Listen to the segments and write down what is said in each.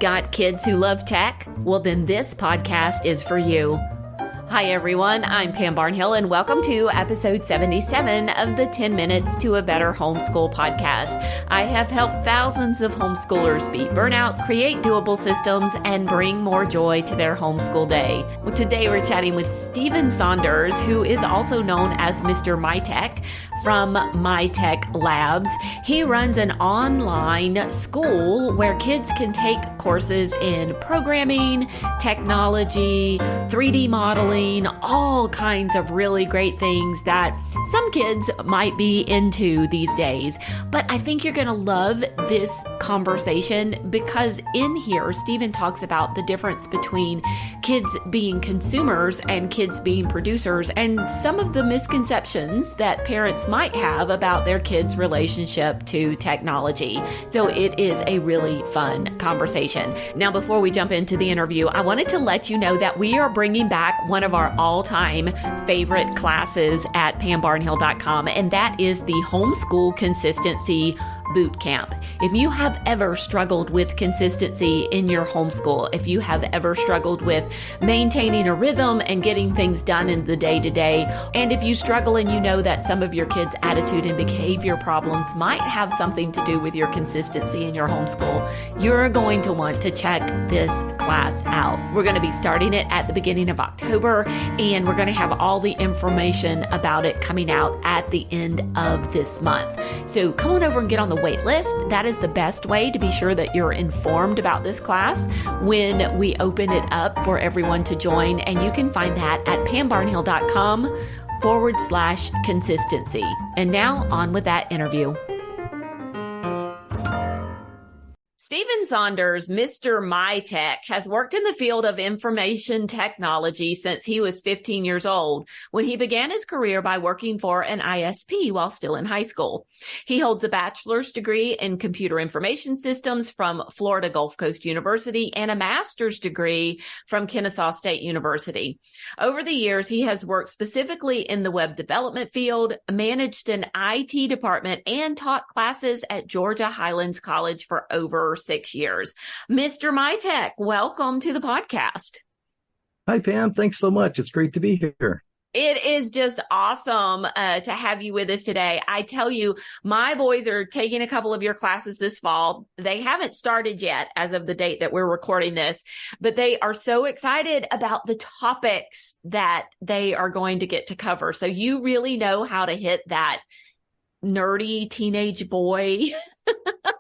Got kids who love tech? Well, then this podcast is for you. Hi, everyone. I'm Pam Barnhill, and welcome to episode 77 of the 10 Minutes to a Better Homeschool podcast. I have helped thousands of homeschoolers beat burnout, create doable systems, and bring more joy to their homeschool day. Well, today we're chatting with Stephen Souders, who is also known as Mr. Mytek from Mytek Labs. He runs an online school where kids can take courses in programming, technology, 3D modeling, all kinds of really great things that some kids might be into these days. But I think you're going to love this conversation because in here, Stephen talks about the difference between kids being consumers and kids being producers and some of the misconceptions that parents might have about their kids' relationship to technology. So it is a really fun conversation. Now, before we jump into the interview, I wanted to let you know that we are bringing back one of our all-time favorite classes at pambarnhill.com, and that is the Homeschool Consistency Boot Camp. If you have ever struggled with consistency in your homeschool, if you have ever struggled with maintaining a rhythm and getting things done in the day-to-day, and if you struggle and you know that some of your kids' attitude and behavior problems might have something to do with your consistency in your homeschool, you're going to want to check this class out. We're going to be starting it at the beginning of October, and we're going to have all the information about it coming out at the end of this month. So come on over and get on the wait list. That is the best way to be sure that you're informed about this class when we open it up for everyone to join. And you can find that at pambarnhill.com/consistency. And now on with that interview. Stephen Souders, Mr. Mytek, has worked in the field of information technology since he was 15 years old, when he began his career by working for an ISP while still in high school. He holds a bachelor's degree in computer information systems from Florida Gulf Coast University and a master's degree from Kennesaw State University. Over the years, he has worked specifically in the web development field, managed an IT department, and taught classes at Georgia Highlands College for over 6 years. Mr. Mytek, welcome to the podcast. Hi, Pam. Thanks so much. It's great to be here. It is just awesome to have you with us today. I tell you, my boys are taking a couple of your classes this fall. They haven't started yet as of the date that we're recording this, but they are so excited about the topics that they are going to get to cover. So you really know how to hit that nerdy teenage boy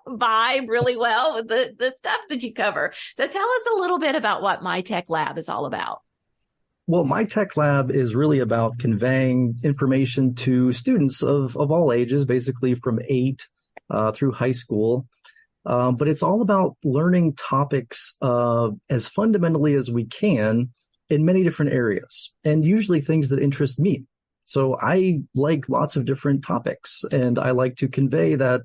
vibe really well with the stuff that you cover. So tell us a little bit about what Mytek Lab is all about. Well, Mytek Lab is really about conveying information to students of all ages, basically from 8 through high school. But it's all about learning topics as fundamentally as we can in many different areas, and usually things that interest me. So I like lots of different topics, and I like to convey that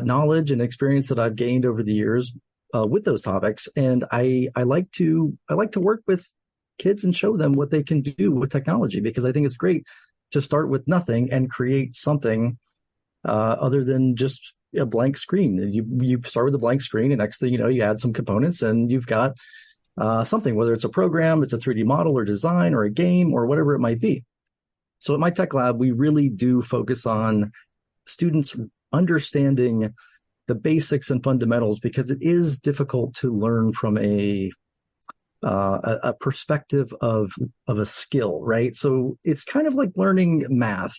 knowledge and experience that I've gained over the years with those topics. And I like to work with kids and show them what they can do with technology, because I think it's great to start with nothing and create something other than just a blank screen. You start with a blank screen, and next thing you know, you add some components and you've got something, whether it's a program, it's a 3D model or design or a game or whatever it might be. So at Mytek Lab, we really do focus on students understanding the basics and fundamentals, because it is difficult to learn from a perspective of a skill, right? So it's kind of like learning math,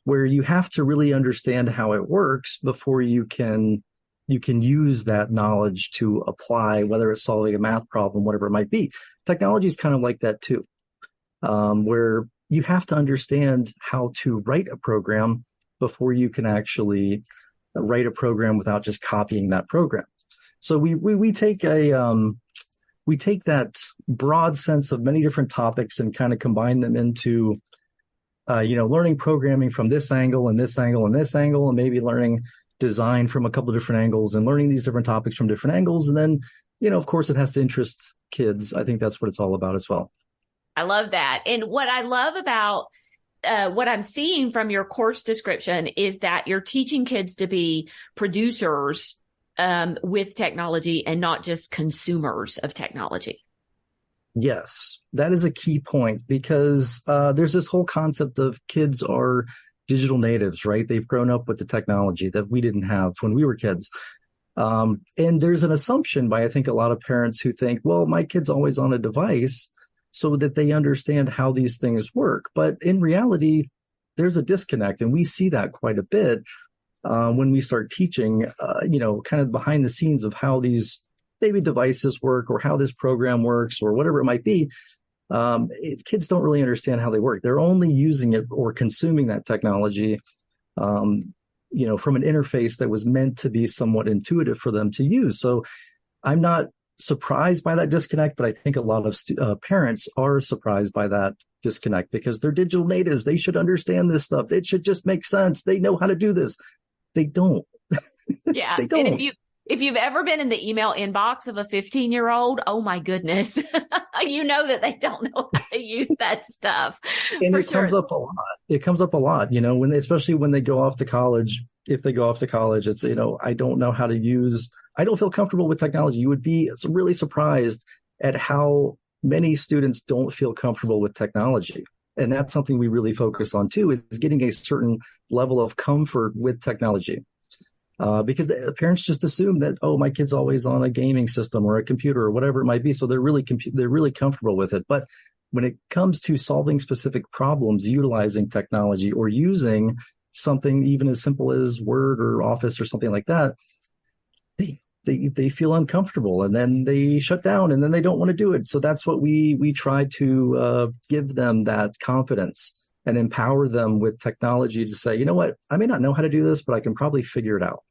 where you have to really understand how it works before you can use that knowledge to apply, whether it's solving a math problem, whatever it might be. Technology is kind of like that too, where you have to understand how to write a program before you can actually write a program without just copying that program. So we take that broad sense of many different topics and kind of combine them into, learning programming from this angle and this angle and this angle, and maybe learning design from a couple of different angles and learning these different topics from different angles. And then, of course, it has to interest kids. I think that's what it's all about as well. I love that. And what I love about what I'm seeing from your course description is that you're teaching kids to be producers with technology and not just consumers of technology. Yes, that is a key point because there's this whole concept of kids are digital natives, right? They've grown up with the technology that we didn't have when we were kids. And there's an assumption by, I think, a lot of parents who think, well, my kid's always on a device so that they understand how these things work. But in reality, there's a disconnect, and we see that quite a bit when we start teaching, kind of behind the scenes of how these maybe devices work or how this program works or whatever it might be. Kids don't really understand how they work. They're only using it or consuming that technology, from an interface that was meant to be somewhat intuitive for them to use. So I'm not surprised by that disconnect, but I think a lot of parents are surprised by that disconnect because they're digital natives. They should understand this stuff. It should just make sense. They know how to do this. They don't. Yeah. They don't. And if you've ever been in the email inbox of a 15-year-old, oh my goodness, you know that they don't know how to use that stuff. And it comes up a lot. It comes up a lot, especially when they go off to college. If they go off to college, it's, I don't know how to use, I don't feel comfortable with technology. You would be really surprised at how many students don't feel comfortable with technology. And that's something we really focus on too, is getting a certain level of comfort with technology. Because the parents just assume that, oh, my kid's always on a gaming system or a computer or whatever it might be. So they're really comfortable with it. But when it comes to solving specific problems, utilizing technology or using something even as simple as Word or Office or something like that, they feel uncomfortable and then they shut down and then they don't want to do it. So that's what we try to give them, that confidence and empower them with technology to say, you know what, I may not know how to do this, but I can probably figure it out.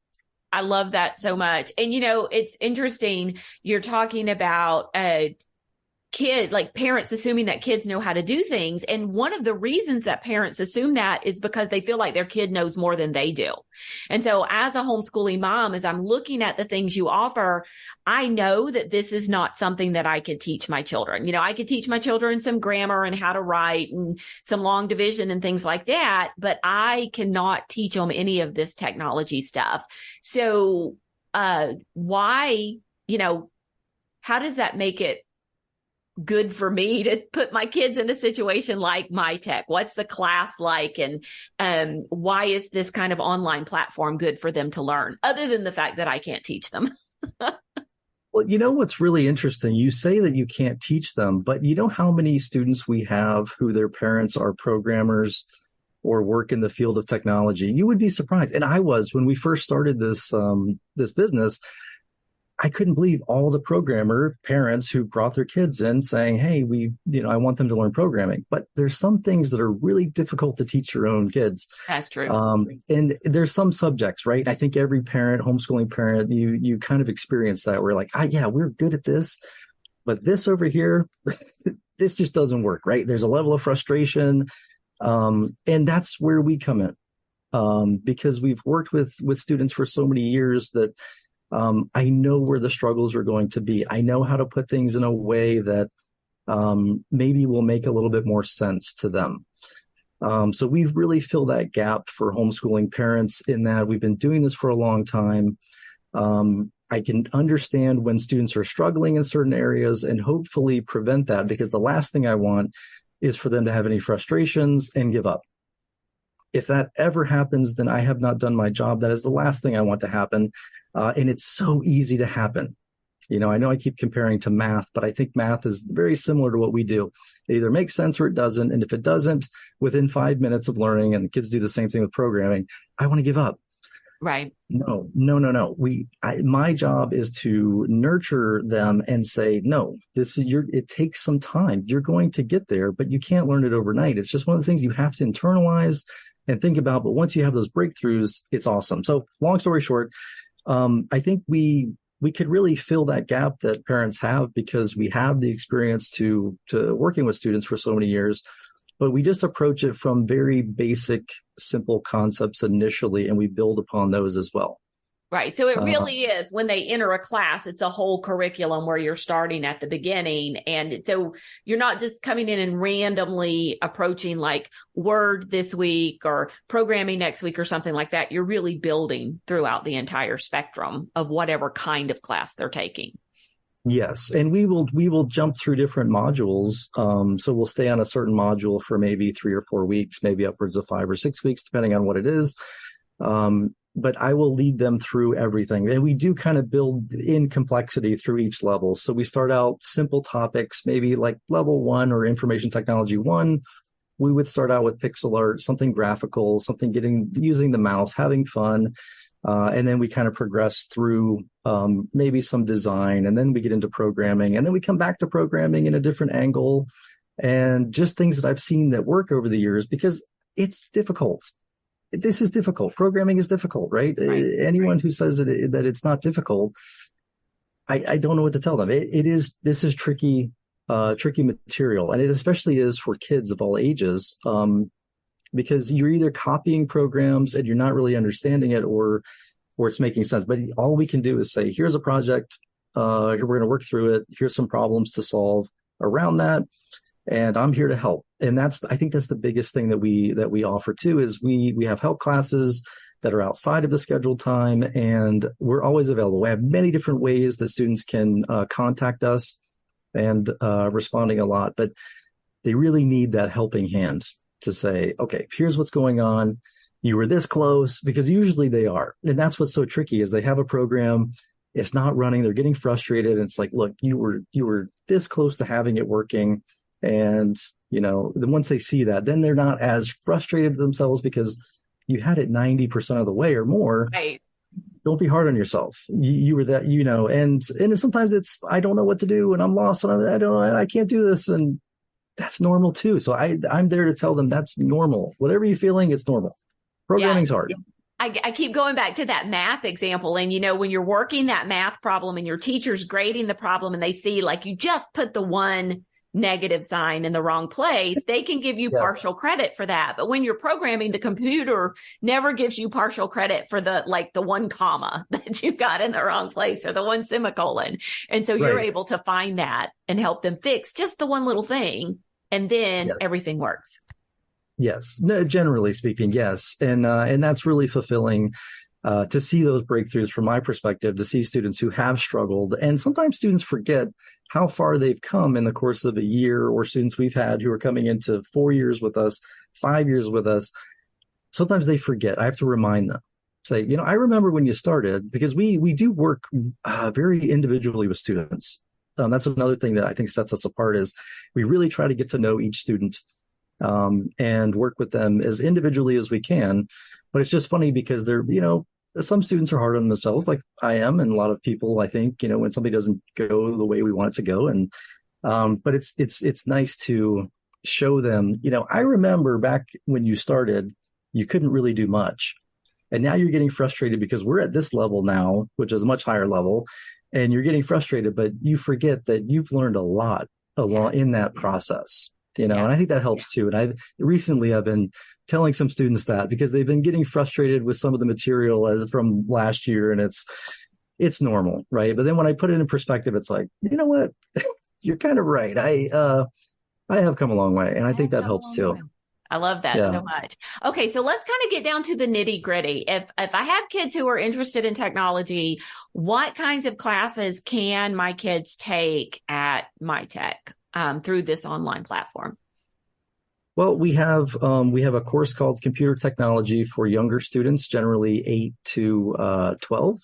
I love that so much. And, it's interesting. You're talking about parents assuming that kids know how to do things. And one of the reasons that parents assume that is because they feel like their kid knows more than they do. And so as a homeschooling mom, as I'm looking at the things you offer, I know that this is not something that I could teach my children. I could teach my children some grammar and how to write and some long division and things like that, but I cannot teach them any of this technology stuff. So, why, how does that make it good for me to put my kids in a situation like Mytek? What's the class like? And why is this kind of online platform good for them to learn, other than the fact that I can't teach them? Well, what's really interesting, you say that you can't teach them, but you know how many students we have who their parents are programmers or work in the field of technology? You would be surprised. And I was, when we first started this business, I couldn't believe all the programmer parents who brought their kids in saying, hey, I want them to learn programming. But there's some things that are really difficult to teach your own kids. That's true. And there's some subjects, right? I think every parent, homeschooling parent, you kind of experience that where like, yeah, we're good at this, but this over here, this just doesn't work, right? There's a level of frustration. And that's where we come in, because we've worked with students for so many years that I know where the struggles are going to be. I know how to put things in a way that maybe will make a little bit more sense to them. So we've really filled that gap for homeschooling parents in that we've been doing this for a long time. I can understand when students are struggling in certain areas and hopefully prevent that, because the last thing I want is for them to have any frustrations and give up. If that ever happens, then I have not done my job. That is the last thing I want to happen. And it's so easy to happen. I know I keep comparing to math, but I think math is very similar to what we do. It either makes sense or it doesn't. And if it doesn't, within 5 minutes of learning, and the kids do the same thing with programming, I want to give up. Right. No. My job is to nurture them and say, no, it takes some time. You're going to get there, but you can't learn it overnight. It's just one of the things you have to internalize and think about. But once you have those breakthroughs, it's awesome. So long story short, I think we could really fill that gap that parents have because we have the experience to working with students for so many years, but we just approach it from very basic, simple concepts initially, and we build upon those as well. Right. So it really is when they enter a class, it's a whole curriculum where you're starting at the beginning. And so you're not just coming in and randomly approaching like Word this week or programming next week or something like that. You're really building throughout the entire spectrum of whatever kind of class they're taking. Yes. And we will jump through different modules. So we'll stay on a certain module for maybe 3 or 4 weeks, maybe upwards of 5 or 6 weeks, depending on what it is. But I will lead them through everything. And we do kind of build in complexity through each level. So we start out simple topics, maybe like level 1 or information technology 1. We would start out with pixel art, something graphical, something using the mouse, having fun. And then we kind of progress through maybe some design, and then we get into programming, and then we come back to programming in a different angle, and just things that I've seen that work over the years, because it's difficult. This is difficult. Programming is difficult, right? Anyone who says that it's not difficult, I don't know what to tell them. This is tricky material, and it especially is for kids of all ages, because you're either copying programs and you're not really understanding it, or it's making sense. But all we can do is say, here's a project, we're going to work through it. Here's some problems to solve around that, and I'm here to help. And I think that's the biggest thing that we offer too, is we have help classes that are outside of the scheduled time, and we're always available. We have many different ways that students can contact us, and responding a lot, but they really need that helping hand to say, okay, here's what's going on. You were this close, because usually they are. And that's what's so tricky, is they have a program, it's not running, they're getting frustrated. And it's like, look, you were this close to having it working. And, then once they see that, then they're not as frustrated themselves, because you had it 90% of the way or more. Right. Don't be hard on yourself. You were that, and sometimes it's, I don't know what to do, and I'm lost, and I can't do this. And that's normal too. So I'm there to tell them that's normal. Whatever you're feeling, it's normal. Programming's hard. I keep going back to that math example. And, when you're working that math problem and your teacher's grading the problem and they see like you just put the one negative sign in the wrong place, they can give you partial credit for that. But when you're programming, the computer never gives you partial credit for the one comma that you got in the wrong place, or the one semicolon. And so you're able to find that and help them fix just the one little thing, and then everything works. Yes. No, generally speaking, yes. And that's really fulfilling to see those breakthroughs from my perspective, to see students who have struggled. And sometimes students forget how far they've come in the course of a year, or students we've had who are coming into 4 years with us, 5 years with us. Sometimes they forget. I have to remind them. Say, I remember when you started, because we do work very individually with students. That's another thing that I think sets us apart, is we really try to get to know each student and work with them as individually as we can. But it's just funny, because they're, some students are hard on themselves, like I am, and a lot of people, I think, when somebody doesn't go the way we want it to go. And but it's nice to show them, I remember back when you started, you couldn't really do much. And now you're getting frustrated because we're at this level now, which is a much higher level, and you're getting frustrated, but you forget that you've learned a lot in that process. And I think that helps too. And I've been telling some students that, because they've been getting frustrated with some of the material from last year, and it's normal, right? But then when I put it in perspective, it's like, you know what, you're kind of right. I have come a long way, and I think that helps too. I love that so much. Okay, so let's kind of get down to the nitty gritty. If I have kids who are interested in technology, what kinds of classes can my kids take at Mytek through this online platform? Well, we have a course called Computer Technology for younger students, generally 8 to 12.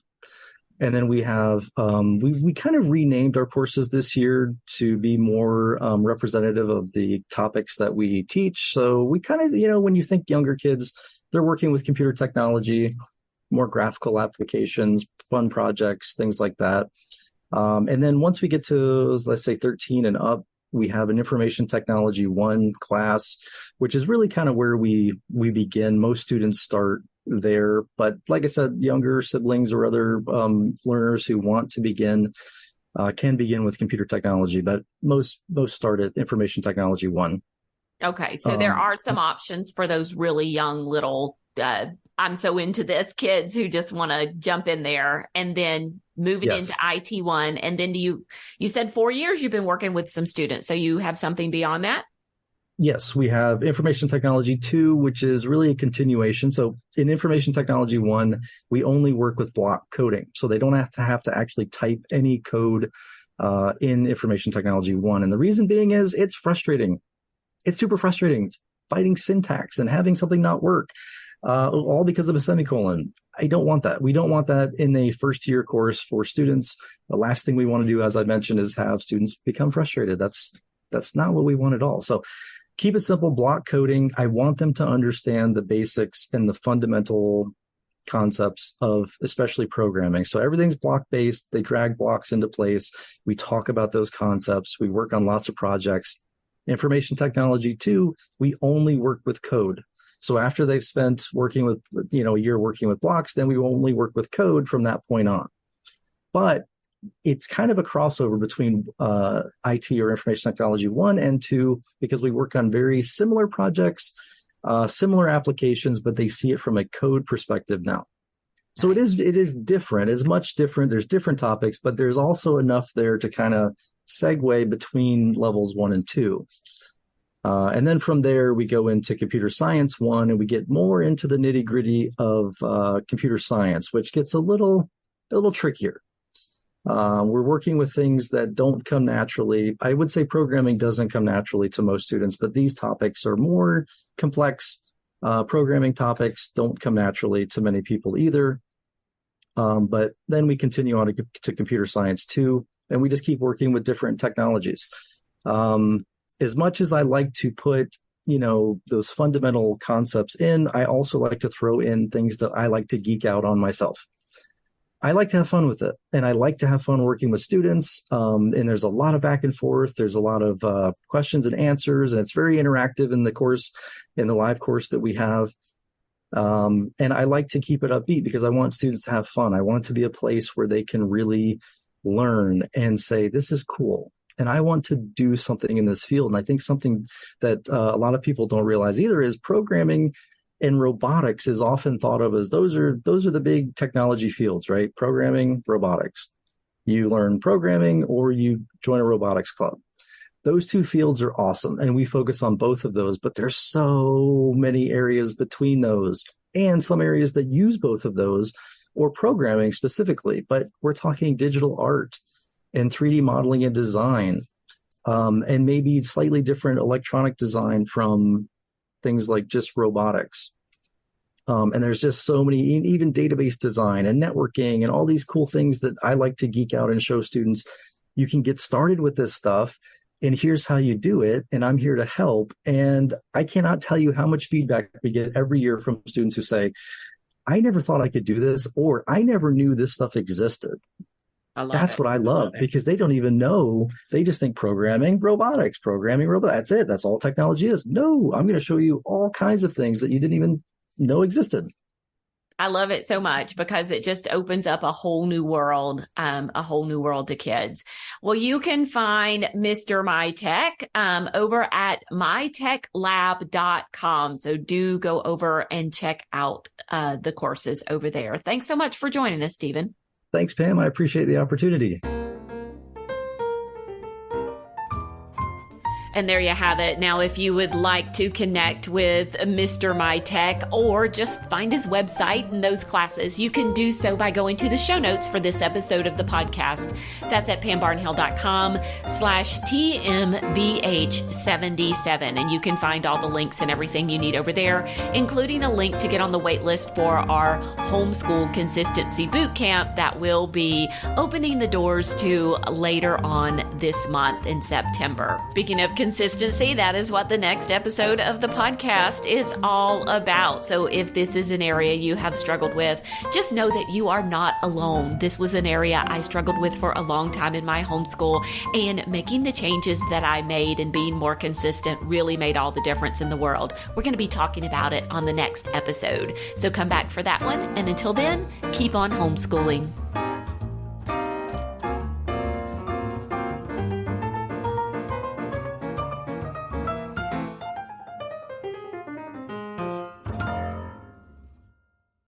And then we have, we kind of renamed our courses this year to be more representative of the topics that we teach. So we kind of, when you think younger kids, they're working with computer technology, more graphical applications, fun projects, things like that. And then once we get to, let's say, 13 and up, we have an Information Technology 1 class, which is really kind of where we begin. Most students start there, but like I said, younger siblings or other learners who want to begin can begin with computer technology, but most start at Information Technology 1. Okay, so there are some options for those really young little I'm so into this, kids who just want to jump in there, and then moving into IT1. And then you said 4 years you've been working with some students. So you have something beyond that? Yes, we have Information Technology 2, which is really a continuation. So in Information Technology 1, we only work with block coding. So they don't have to actually type any code in Information Technology 1. And the reason being is it's frustrating. It's super frustrating. It's fighting syntax and having something not work, all because of a semicolon. I don't want that. We don't want that in a first year course for students. The last thing we want to do, as I mentioned, is have students become frustrated. That's not what we want at all. So keep it simple, block coding. I want them to understand the basics and the fundamental concepts of especially programming. So everything's block-based. They drag blocks into place. We talk about those concepts. We work on lots of projects. Information Technology 2, we only work with code. So after they've spent working with, a year working with blocks, then we only work with code from that point on. But it's kind of a crossover between IT or Information Technology 1 and 2, because we work on very similar projects, similar applications, but they see it from a code perspective now. So it is different. It's much different. There's different topics, but there's also enough there to kind of segue between levels 1 and 2. And then from there, we go into Computer Science 1, and we get more into the nitty gritty of computer science, which gets a little trickier. We're working with things that don't come naturally. I would say programming doesn't come naturally to most students, but these topics are more complex. Programming topics don't come naturally to many people either. But then we continue on to Computer Science 2, and we just keep working with different technologies. As much as I like to put, those fundamental concepts in, I also like to throw in things that I like to geek out on myself. I like to have fun with it, and I like to have fun working with students. And there's a lot of back and forth. There's a lot of questions and answers, and it's very interactive in the course, in the live course that we have. And I like to keep it upbeat because I want students to have fun. I want it to be a place where they can really learn and say, this is cool. And I want to do something in this field. And I think something that a lot of people don't realize either is programming and robotics is often thought of as those are the big technology fields, right? Programming, robotics. You learn programming or you join a robotics club. Those two fields are awesome, and we focus on both of those, but there's so many areas between those and some areas that use both of those, or programming specifically, but we're talking digital art and 3D modeling and design, and maybe slightly different electronic design from things like just robotics. And there's just so many, even database design and networking and all these cool things that I like to geek out and show students. You can get started with this stuff, and here's how you do it, and I'm here to help. And I cannot tell you how much feedback we get every year from students who say, I never thought I could do this, or I never knew this stuff existed. That's what I love, because they don't even know. They just think programming, robotics, that's it. That's all technology is. No, I'm going to show you all kinds of things that you didn't even know existed. I love it so much because it just opens up a whole new world to kids. Well, you can find Mr. Mytek over at myteklab.com. So do go over and check out the courses over there. Thanks so much for joining us, Stephen. Thanks, Pam. I appreciate the opportunity. And there you have it. Now, if you would like to connect with Mr. Mytek or just find his website and those classes, you can do so by going to the show notes for this episode of the podcast. That's at pambarnhill.com/TMBH77. And you can find all the links and everything you need over there, including a link to get on the wait list for our Homeschool Consistency Bootcamp that will be opening the doors to later on this month in September. Speaking of consistency, that is what the next episode of the podcast is all about. So if this is an area you have struggled with, just know that you are not alone. This was an area I struggled with for a long time in my homeschool, and making the changes that I made and being more consistent really made all the difference in the world. We're going to be talking about it on the next episode. So come back for that one. And until then, keep on homeschooling.